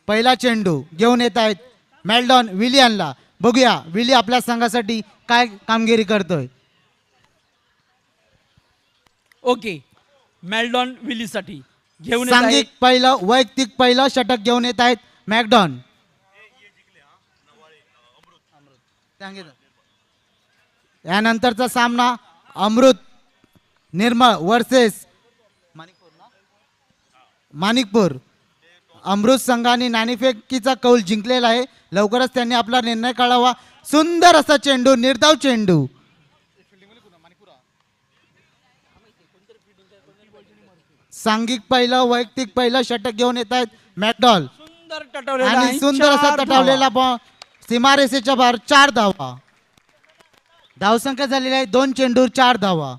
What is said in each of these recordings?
पहिला चेंडू घेऊन येत आहेत मेल्डॉन विलियनला. बघूया विली आपल्या संघासाठी काय कामगिरी करतोय. ओके, मेल्डॉन विलीसाठी घेऊन येत आहे. सांघिक पहिलं वैयक्तिक पहिलं षटक घेऊन येत आहेत मॅकडॉन. यानंतरचा सामना अमृत निर्मळ वर्सेस माणिकपूर. अमृत संघाने नाणेफेकीचा कौल जिंकलेला आहे. लवकरच त्यांनी आपला निर्णय कळावा. सुंदर असा चेंडू, निर्धाव चेंडू. सांघिक पहिलं वैयक्तिक पहिलं षटक घेऊन येत आहेत मॅकडॉल. सुंदर टटवलेला आणि आहे. सुंदर असा 4 तटावलेला धावा. बॉल सीमारेषेच्या बाहेर 4 धावा. धावसंख्या झालेली आहे 2 चेंडूर 4 धावा.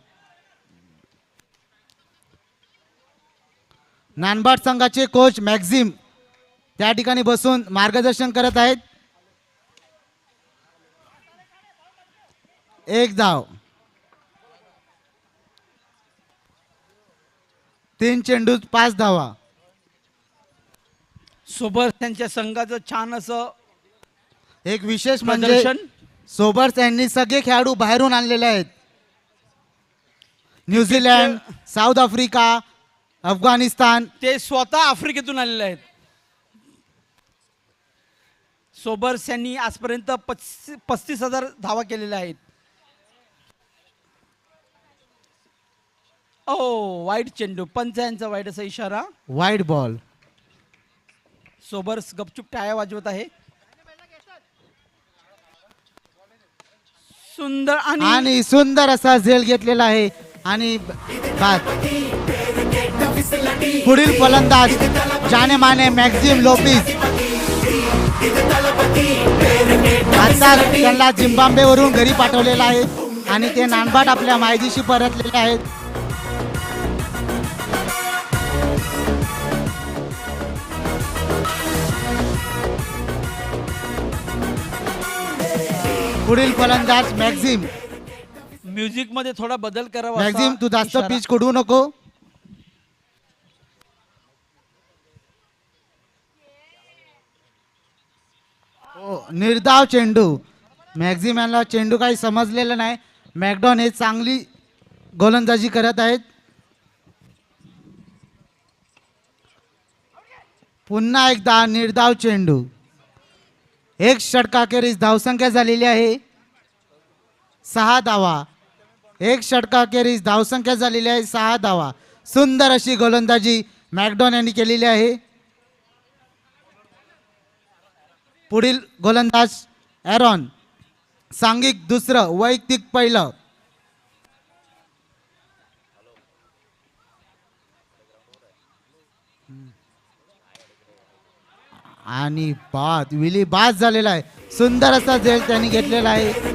नानबाट संघाचे कोच मॅक्झिम त्या ठिकाणी बसून मार्गदर्शन करत आहेत. 1 धाव. 3 चेंडू 5 धावा. सोबत त्यांच्या संघाचं छान असं एक विशेष म्हणजे प्रदर्शन. सोबत यांनी सगळे खेळाडू बाहेरून आणलेले आहेत. New Zealand, south Africa, Afghanistan. ते स्वतः आफ्रिकेतून आलेले आहेत. सोबर्स यांनी आजपर्यंत 35,000 धावा केलेल्या आहेत. वाईट चेंडू, पंच यांचा वाईट असा इशारा. Wide ball. सोबर्स गपचूप टाळ्या वाजवत आहे. सुंदर आणि सुंदर असा झेल घेतलेला आहे. आणि बाद. पुढील फलंदाज जाने माने मॅक्झिम लोपिस. आता त्यांना झिम्बाब्वेवरून घरी पाठवलेला आहे आणि ते नानबाट आपल्या मायदेशी परतलेले आहेत. पुढील फलंदाज मॅक्झिम. म्युझिक मध्ये थोडा बदल करावा. असा मॅक्झिम तू जास्त इशारा. पिच कडू नको. निर्धाव चेंडू. मॅक्झिम यांना चेंडू काही समजलेला नाही. मॅकडॉन हे चांगली गोलंदाजी करत आहेत. पुन्हा एकदा निर्धाव चेंडू. 1 षटकाखेरीस धावसंख्या झालेली आहे 6 धावा. 1 षटकाखेरीस धावसंख्या झालेली आहे 6 धावा. सुंदर अशी गोलंदाजी मॅकडॉन यांनी केलेली आहे. पुढील गोलंदाज ॲरॉन. सांघिक दुसरं वैयक्तिक पहिलं. आणि बाद. विली बाद झालेला आहे. सुंदर असा झेल त्यांनी घेतलेला आहे.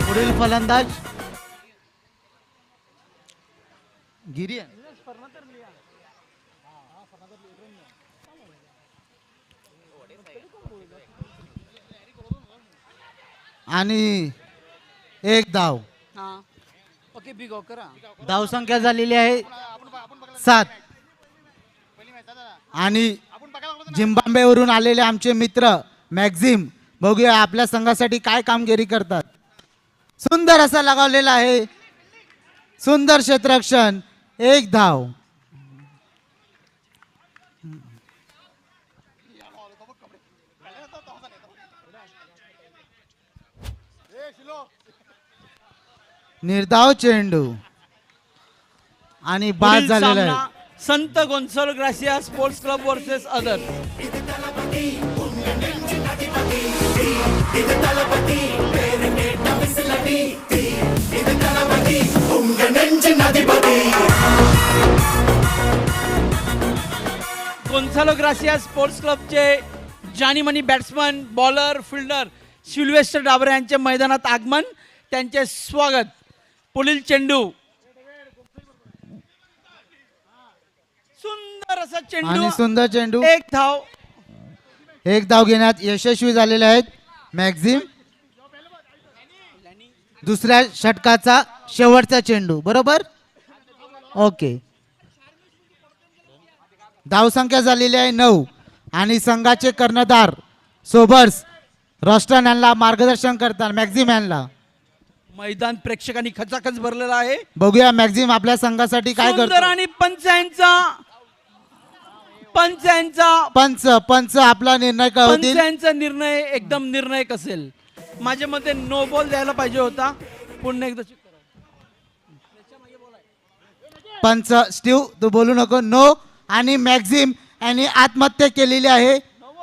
पुढील फलंदाज गिरियन. आणि 1 धाव. ओके, बिग करा. धावसंख्या झालेली आहे 7. आणि झिम्बाब्वेवरून आलेले आमचे मित्र मॅक्झिम बघूया आपल्या संघासाठी काय कामगिरी करतात. सुंदर असा लगावलेला आहे. सुंदर क्षेत्ररक्षण. 1 धाव. निर्धाव चेंडू आणि बाद पुढील झालेला सामना आहे. Sant Gonsalo Garcia sports club versus other. Gonsalo Garcia sports क्लबचे जानी मनी batsman, bowler, fielder Sylvester Dabre यांचे मैदानात आगमन. त्यांचे स्वागत. पुढील चेंडू. सुंदर असा आणि चेंडू. सुंदर चेंडू. 1 धाव. एक धाव घेण्यात यशस्वी झालेले आहेत मॅक्झिम. दुसऱ्या षटकाचा शेवटचा चेंडू बरोबर. ओके, धावसंख्या झालेली आहे 9 आणि संघाचे कर्णधार सोबर्स रोस्टन यांना मार्गदर्शन करतात मॅक्झिम यांना. मैदान प्रेक्षकांनी खचाखच भरलेलं आहे. बघूया मॅक्झिम आपल्या संघासाठी काय सुंदर करतो. आणि पंचांचा पंच आपला निर्णय काय होतील. पंचांचा निर्णय एकदम निर्णायक असेल. माझ्या मते नो बॉल द्यायला पाहिजे होता. पुन्हा एकदा check करा. पंच स्टीव तू बोलू नको. नो आणि मॅक्झिम यांनी आत्महत्या केलेली आहे.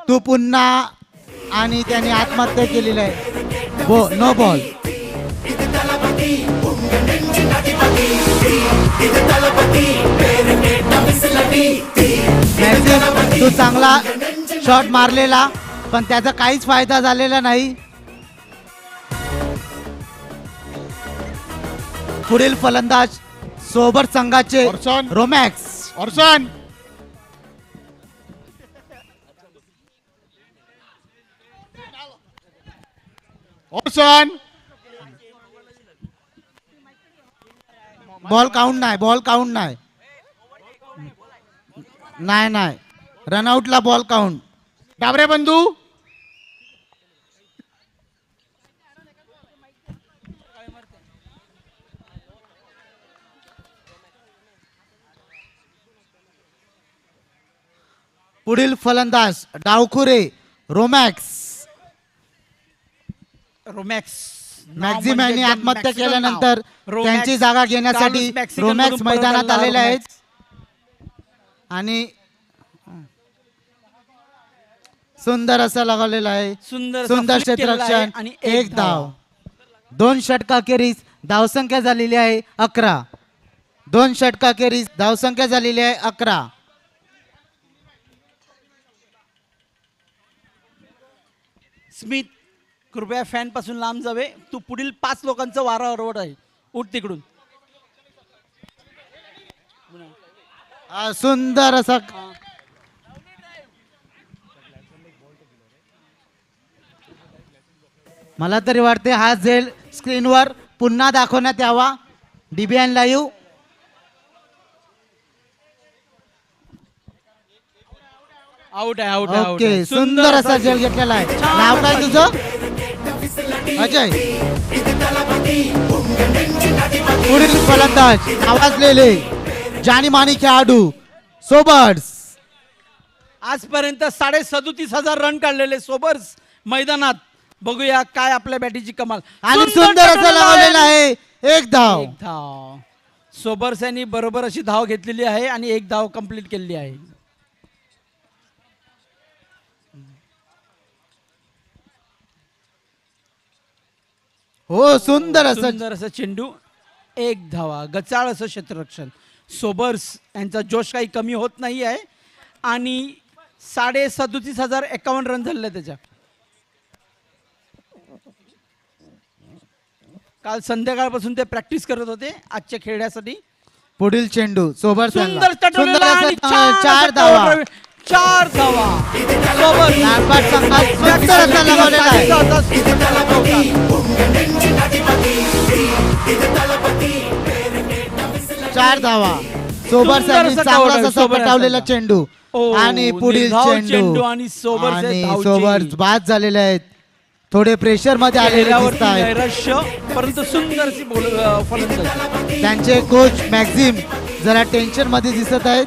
तू पुन्हा आणि त्याने आत्महत्या केलेली आहे. No ball. मॅक्झिम तू चांगला शॉट मारलेला पण त्याचा काहीच फायदा झालेला नाही. पुढील फलंदाज सोबत संघाचे रोमॅक्स. ऑर्सन बॉल काउंट नाही. नाही रनआउटला बॉल काउंट. डाबरे बंधू पुढील फलंदाज डावखुरे रोमॅक्स. मॅक्झिम यांनी आत्महत्या केल्यानंतर त्यांची जागा घेण्यासाठी रोमॅक्स मैदानात आलेले आहेत आणि सुंदर असं लगावलेलं आहे. सुंदर क्षेत्ररक्षण आणि एक धाव. 2 षटकाखेरीज धावसंख्या झालेली आहे 11. 2 षटकाखेरीज धावसंख्या झालेली आहे 11. स्मिथ कृपया फॅन पासून लांब जावे. तू पुढील 5 लोकांचं वारा अरवड आहे. उठ तिकडून. सुंदर असा मला तरी वाटते हा झेल स्क्रीनवर पुन्हा दाखवण्यात यावा. DBN live. आउट आहे. ओके, सुंदर असा झेल घेतलेला आहे. नाव काय तुझं. अजय. पुढील फलंदाज नावाजलेले जाणीमानी खेळाडू सोबर्स. आजपर्यंत 37,500 रन काढलेले सोबर्स मैदानात. बघूया काय आपल्या बॅटीची कमाल. आणि सुंदर असं लावलेलं आहे. एक धाव. सोबर्स यांनी बरोबर अशी धाव घेतलेली आहे आणि एक धाव कंप्लीट केलेली आहे. हो, सुंदर असं चेंडू. एक धावा. गचाळ असं क्षेत्ररक्षण. सोबर्स यांचा जोश काही कमी होत नाही आहे आणि 37,551 रन झालेले त्याच्या. काल संध्याकाळपासून ते प्रॅक्टिस करत होते आजच्या खेळण्यासाठी. पुढील चेंडू सोबर्स. सुंदर सुंदर आणि असं 4 धावा. 4 धावा. सोबर्स नागपाट संघात सुंदर असा लगावलेला आहे. 4 धावा. सोबर्स यांनी चांगला असा पटावलेला चेंडू आणि पुढील चेंडू आणि सोबर्स आणि सोबर्स बाद झालेले आहेत. थोडे प्रेशर मध्ये आलेले दिसत आहेत. नैराश्य परंतु सुंदर फलंदाज. त्यांचे कोच मॅक्झिम जरा टेन्शन मध्ये दिसत आहेत.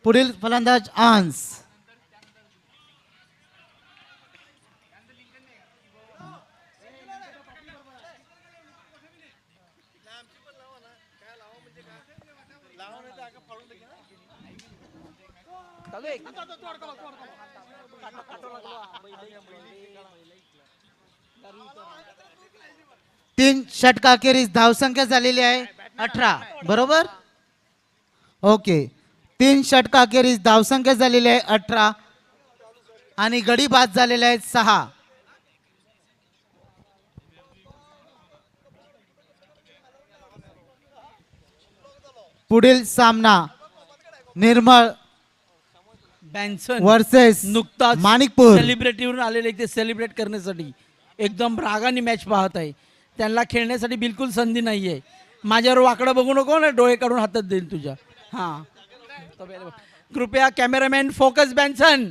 पुढील फलंदाज आन्स. तीन षटकाखेरीज धावसंख्या झालेली आहे 18 बरोबर. ओके, 3 षटकाखेरीज धावसंख्या झालेली आहे 18 आणि गडी बाद झालेले आहेत 6. पुढील सामना निर्मळ बॅन्सन वर्सेस नुकताच माणिकपूर. सेलिब्रिटीवरून आलेले ते सेलिब्रेट करण्यासाठी एकदम रागाने मॅच पाहत आहे. त्यांना खेळण्यासाठी बिलकुल संधी नाही आहे. माझ्यावर वाकडं बघू नको ना, डोळे काढून हातात देईल तुझ्या. हां, कृपया कॅमेरामॅन फोकस. बॅन्सन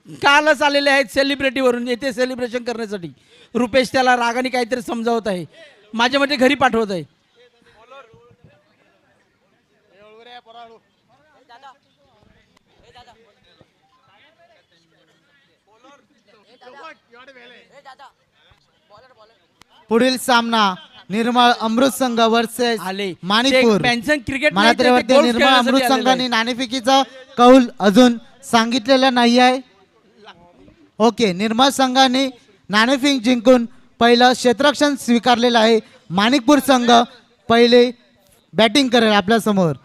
कालच आलेले आहेत सेलिब्रिटीवरून येथे सेलिब्रेशन करण्यासाठी. रुपेश त्याला रागाने काहीतरी समजावत आहे. माझ्या मते घरी पाठवत आहे. पुढील सामना निर्मळ अमृत संघ वर्सेस आले माणिकपूर. बॅन्सन क्रिकेट मला तरी वाटते निर्मळ अमृत संघाने नाणेफेकीचा कौल अजून सांगितलेला नाही आहे. ओके, निर्मळ संघाने नाणेफेक जिंकून पहिलं क्षेत्ररक्षण स्वीकारलेलं आहे. माणिकपूर संघ पहिले बॅटिंग करेल आपल्या समोर.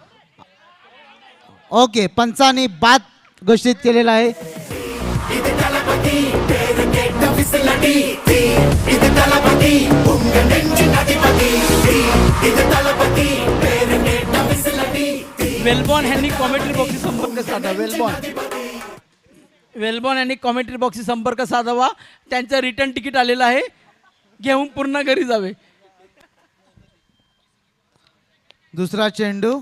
ओके, पंचांनी बाद घोषित केलेला आहे. वेलबॉर्न यांनी कॉमेंट्री बॉक्सशी संपर्क साधा. वेलबॉर्न यांनी कॉमेंट्री बॉक्सशी संपर्क साधावा. त्यांचं रिटर्न तिकीट आलेलं आहे. घेऊन पूर्ण घरी जावे. दुसरा चेंडू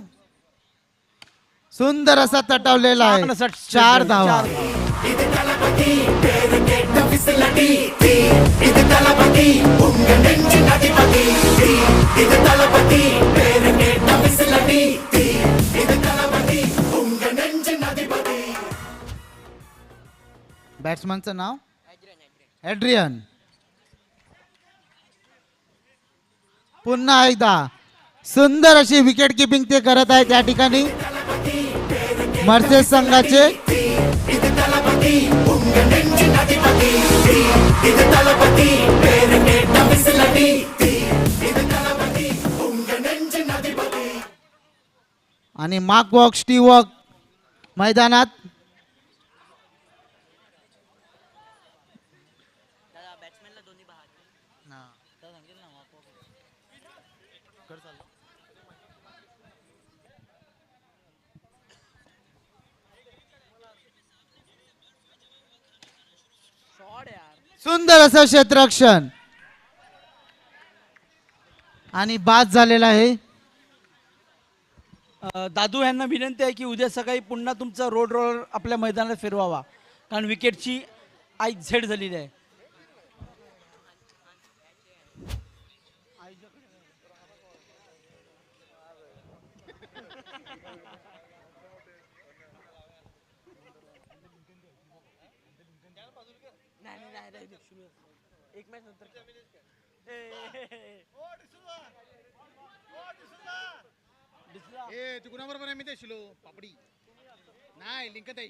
सुंदर असा तटवलेला आहे. 4 धावा. बॅट्समनचं नाव एड्रियन. पुन्हा एकदा सुंदर अशी विकेट किपिंग ते करत आहेत या ठिकाणी मर्सेस संघाचे. आणि मार्क वॉक स्टीव वॉक मैदानात. सुंदर असं क्षेत्ररक्षण आणि बाद झालेला आहे. दादू यांना विनंती आहे की उद्या सकाळी पुन्हा तुमचा रोड रोलर आपल्या मैदानात फिरवावा, कारण विकेटची आई झेड झालेली आहे. एक मॅच नंतर ए तू कुणाबरोबर आहे मी ते शिलो पापडी नाही लिंकत आहे.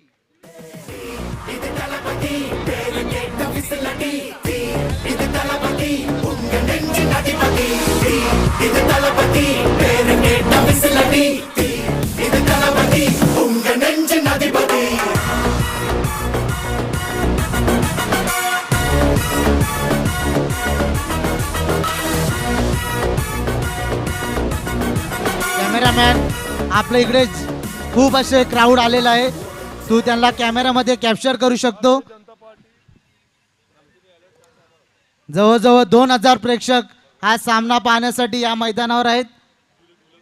कॅमेरामॅन आपल्या इकडे खूप असे क्राऊड आलेला आहे. तू त्यांना कॅमेरामध्ये कॅप्चर करू शकतो. जवळजवळ 2000 प्रेक्षक हा सामना पाहण्यासाठी या मैदानावर आहेत.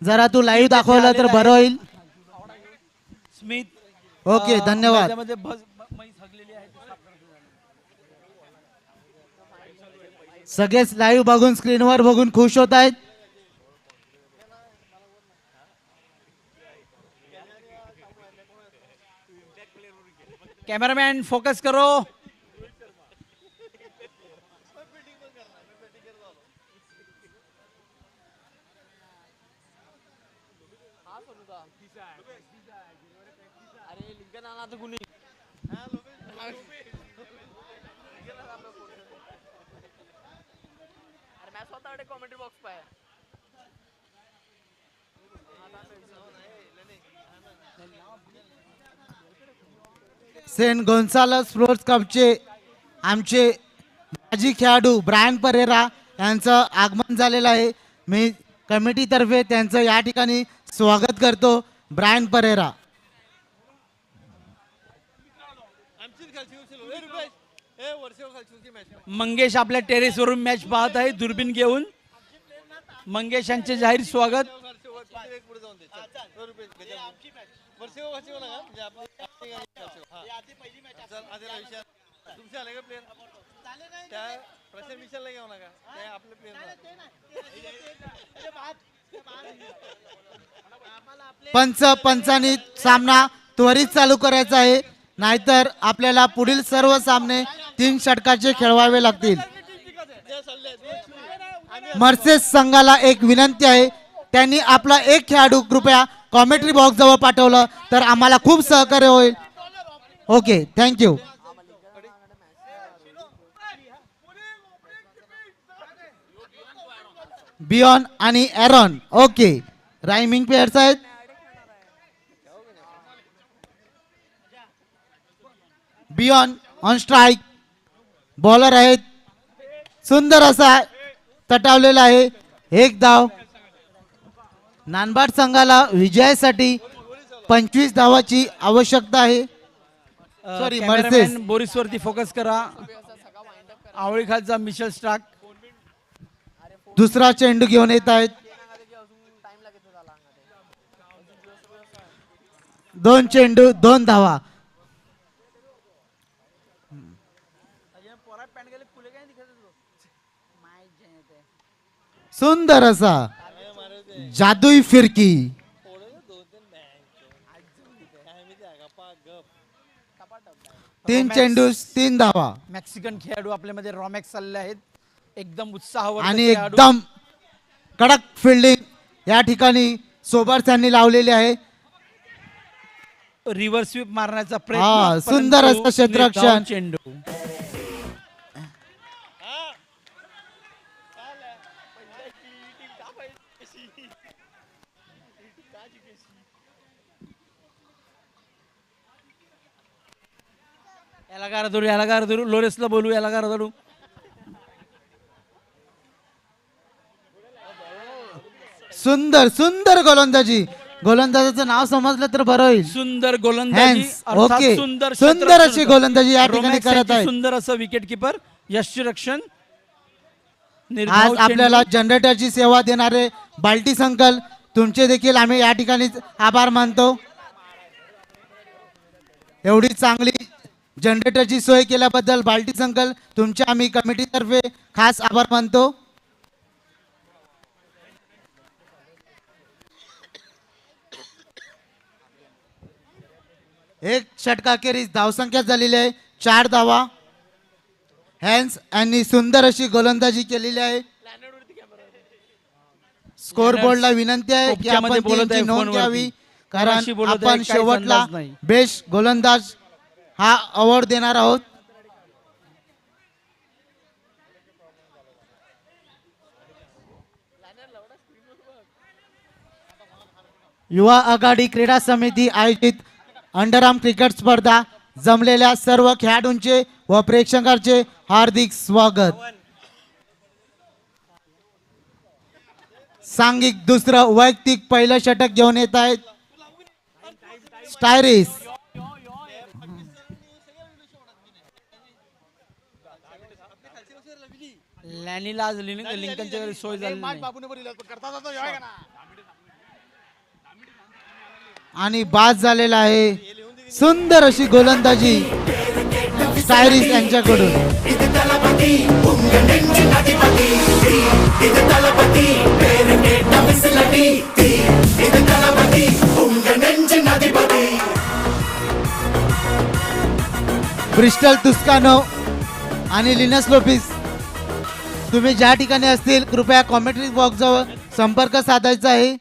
जरा तू लाईव्ह दाखवलं तर बरं होईल. स्मिथ. ओके, धन्यवाद. सगळेच लाईव्ह बघून स्क्रीनवर बघून खुश होत आहेत. कैमरामैन फोकस करो. अरे लिंकन आला तर कुणी अरे मैं स्वतः कॉमेंट्री बॉक्स पाया. सेंट गोन्सालो स्पोर्ट्स कपचे आमचे माजी खेळाडू ब्रायन परेरा यांचं आगमन झालेलं आहे. मी कमिटीतर्फे त्यांचं या ठिकाणी स्वागत करतो. ब्रायन परेरा. मंगेश आपल्या टेरेसवरून मॅच पाहत आहे दुर्बीन घेऊन. मंगेश यांचे जाहीर स्वागत. पंचांनी सामना त्वरित चालू करायचा आहे, नाहीतर आपल्याला पुढील सर्व सामने 3 षटकाचे खेळवावे लागतील. मर्सेस संघाला एक विनंती आहे, त्यांनी आपला एक खेळाडू कृपया कॉमेंट्री बॉक्स जवळ पाठवलं तर आम्हाला खूप सहकार्य होईल. Okay, thank you. बियॉन आणि एरॉन ओके रायमिंग प्लेयर्स आहेत. बियॉन ऑन स्ट्राइक बॉलर आहेत. सुंदर असा तटावलेला आहे. एक धाव. नानबाड संघाला विजयासाठी 25 धावाची आवश्यकता आहे. सॉरी, मर्सेस. कॅमेरामॅन बोरिस वरती फोकस करा. आवळी खालचा मिशेल स्टार्क. दुसरा चेंडू घेऊन येत आहेत. 2 चेंडू 2 धावा. सुंदर असा जादुई फिरकी. 3 चेंडू 3 धावा. मेक्सिकन खेळाडू आपल्यामध्ये रॉमॅक्स चालले आहेत. एकदम उत्साहावर आणि एकदम कडक फिल्डिंग या ठिकाणी सोबर्स यांनी लावलेली आहे. रिव्हर्स स्वीप मारण्याचा हा, प्रयत्न. सुंदर परंतु असं क्षेत्ररक्षण. निर्धाव चेंडू. याला गार धरू लोरेसला बोलू. याला गार धरू. सुंदर सुंदर गोलंदाजी. गोलंदाजाचं नाव समजलं तर बरं होईल. सुंदर गोलंदाजी Hands. अर्थात Okay. सुंदर सुंदर अशी गोलंदाजी या ठिकाणी रोमॅक्स करत यांची आहेत. सुंदर असं विकेट किपर यष्टीरक्षण. आज आपल्याला जनरेटरची सेवा देणारे बाल्टी संकल तुमचे देखील आम्ही या ठिकाणी आभार मानतो. एवढी चांगली जनरेटरची सोय केल्याबद्दल बाल्टी संकल तुमच्या आम्ही कमिटीतर्फे खास आभार मानतो. एक षटकाखेरीज धावसंख्या झालेली आहे 4 धावा. हॅन्स यांनी सुंदर अशी गोलंदाजी केलेली आहे. स्कोर बोर्डला विनंती आहे की कोपच्यामध्ये आपण बोलत आहे त्यांची नोंद फोनवरती. घ्यावी, कोणाशी कारण बोलत आहे, आपण काहीच शेवटला अंदाज नाही. बेस्ट गोलंदाज हा अवॉर्ड देणार आहोत. युवा आघाडी क्रीडा समिती आयोजित अंडरआर्म क्रिकेट स्पर्धा जमलेल्या सर्व खेळाडूंचे व प्रेक्षकांचे हार्दिक स्वागत. सांघिक दुसरं वैयक्तिक पहिलं षटक घेऊन येत आहेत स्टायरिस. लॅनीला आज लिंकनच्या घरी सोय झाली नाही. आणि बाद झालेला आहे. सुंदर अशी गोलंदाजी स्टायरिस यांच्याकडून. ब्रिस्टल तुस्कानो आणि लिनस लोपिस तुम्ही ज्या ठिकाणी असतील कृपया कॉमेंट्री बॉक्स जवळ संपर्क साधायचा आहे.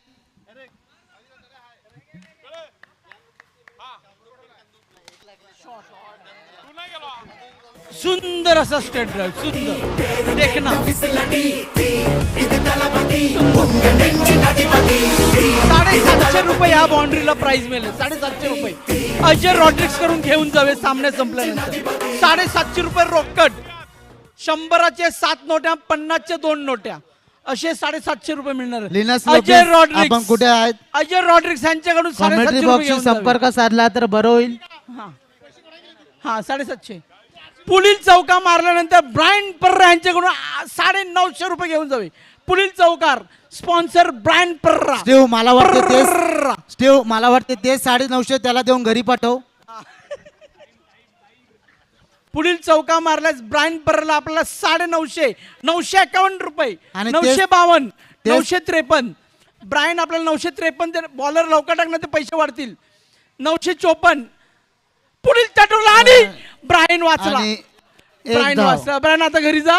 सुंदर असा स्टेट ड्राईव्ह. सुंदर देखना. 750 रुपये या बाउंड्रीला प्राइस मिळेल. 750 रुपये अजय रॉड्रिक्स करून घेऊन जावे सामने संपल्यानंतर. 750 रुपये रोकड. 100चे 7 नोट्या, 50चे 2 नोट्या, असे 750 रुपये मिळणार. लिनस अजय लोपेस रॉड्रिक्स. आपण कुठे आहेत? अजय रॉड्रिक्स यांच्याकडून कॉमेंट्री 750 रुपये बॉक्सशी घेऊन जावे. संपर्क साधला तर बरं होईल. हा. हा 750. पुढील चौका मारल्यानंतर ब्रायन पर्रा यांच्याकडून 950 रुपये घेऊन जावे. पुढील चौकार स्पॉन्सर ब्रायन पर्रा. स्टीव मला वाटते तेच 950 त्याला देऊन घरी पाठव. पुढील चौका मारल्यास ब्रायन पर्राला आपल्याला 950, 951 रुपये, आणि 952, 953. ब्रायन आपल्याला 953 बॉलर लवकर टाकणार ते पैसे वाढतील. 954. पुढील चटूला आणि ब्रायन वाचला. आणि एक ब्रायन धाव. वाचला. ब्रायन आता घरी जा.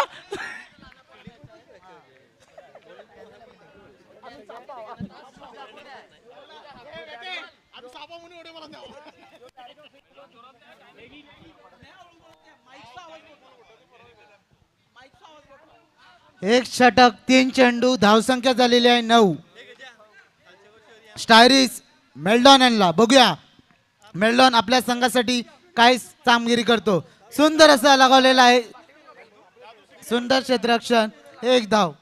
आता सापा म्हणून एवढे मला द्या. एक षटक 3 चेंडू धावसंख्या झालेली आहे 9. स्टायरिस मेल्डॉन यांना बघूया. मेल्डॉन आपल्या संघासाठी काय कामगिरी करतो. सुंदर असा लगावलेला आहे. सुंदर क्षेत्ररक्षण. 1 धाव.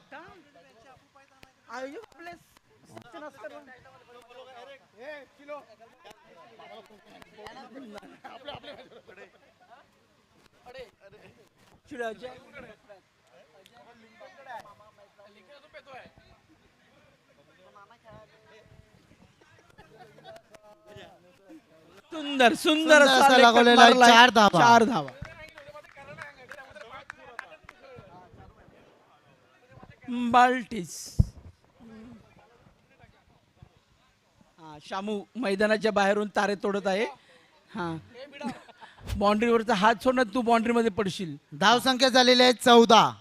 सुंदर सुंदर असा असा लेग लागवलेला आहे. मारलाय. 4 धावा. 4 धावा. बाल्टिस. शामू मैदानाच्या बाहेरून तारे तोडत आहे. हा बाउंड्रीवरचा हात सोडणार, तू बाउंड्री मध्ये पडशील. धावसंख्या झालेली आहे 14.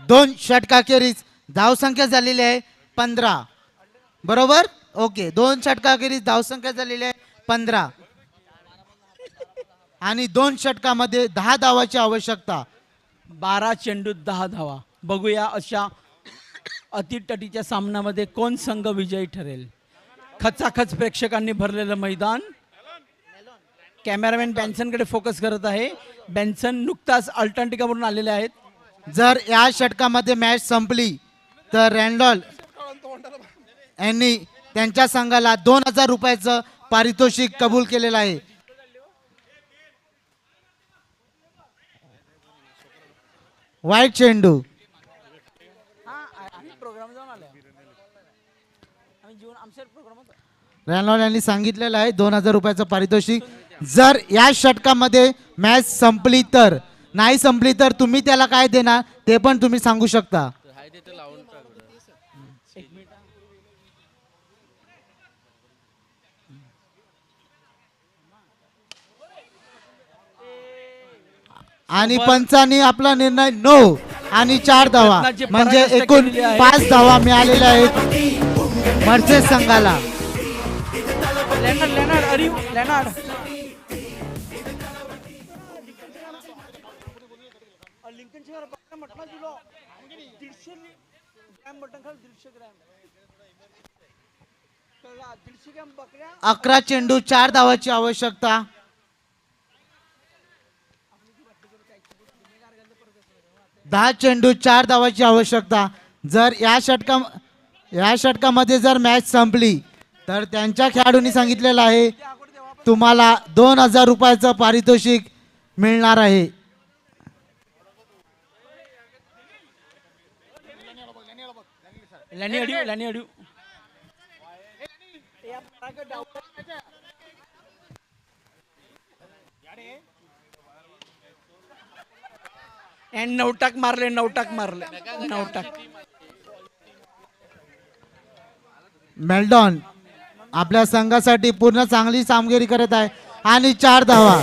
2 षटकाखेरीज धावसंख्या झालेली आहे 15. बरोबर. ओके. 2 षटकाखेरीज धावसंख्या झालेली आहे 15 आणि 2 षटकामध्ये 10 धावाची आवश्यकता. 12 चेंडूत 10 धावा. बघूया अशा अतिटटीच्या सामन्यामध्ये कोण संघ विजयी ठरेल. खचाखच प्रेक्षकांनी भरलेलं मैदान. कॅमेरामॅन बेन्सनकडे फोकस करत आहे. बेन्सन नुकताच अल्टांटिकावरून आलेले आहेत. जर या षटकामध्ये मॅच संपली तर रॅन्डॉल यांनी त्यांच्या संघाला 2000 रुपयाचं पारितोषिक कबूल केलेलं आहे. वाईट चेंडू. रॅन्डॉल यांनी सांगितलेलं आहे 2000 रुपयाचं पारितोषिक. जर या षटकामध्ये मॅच संपली तर, नाही संपली तर तुम्ही त्याला काय देणार ते पण तुम्ही सांगू शकता. आणि पंचांनी आपला निर्णय 9 आणि 4 धावा म्हणजे एकूण 5 धावा मिळालेल्या आहेत मर्चेस संघाला. अकरा चेंडू 4 धावाची आवश्यकता. दहा चेंडू 4 धावाची आवश्यकता. जर या षटकामध्ये जर मॅच संपली तर त्यांच्या खेळाडूंनी सांगितलेलं आहे तुम्हाला 2000 रुपयाचं पारितोषिक मिळणार आहे. नवटाक मारले. मेल्डॉन आपल्या संघासाठी पूर्ण चांगली कामगिरी करत आहे आणि 4 धावा.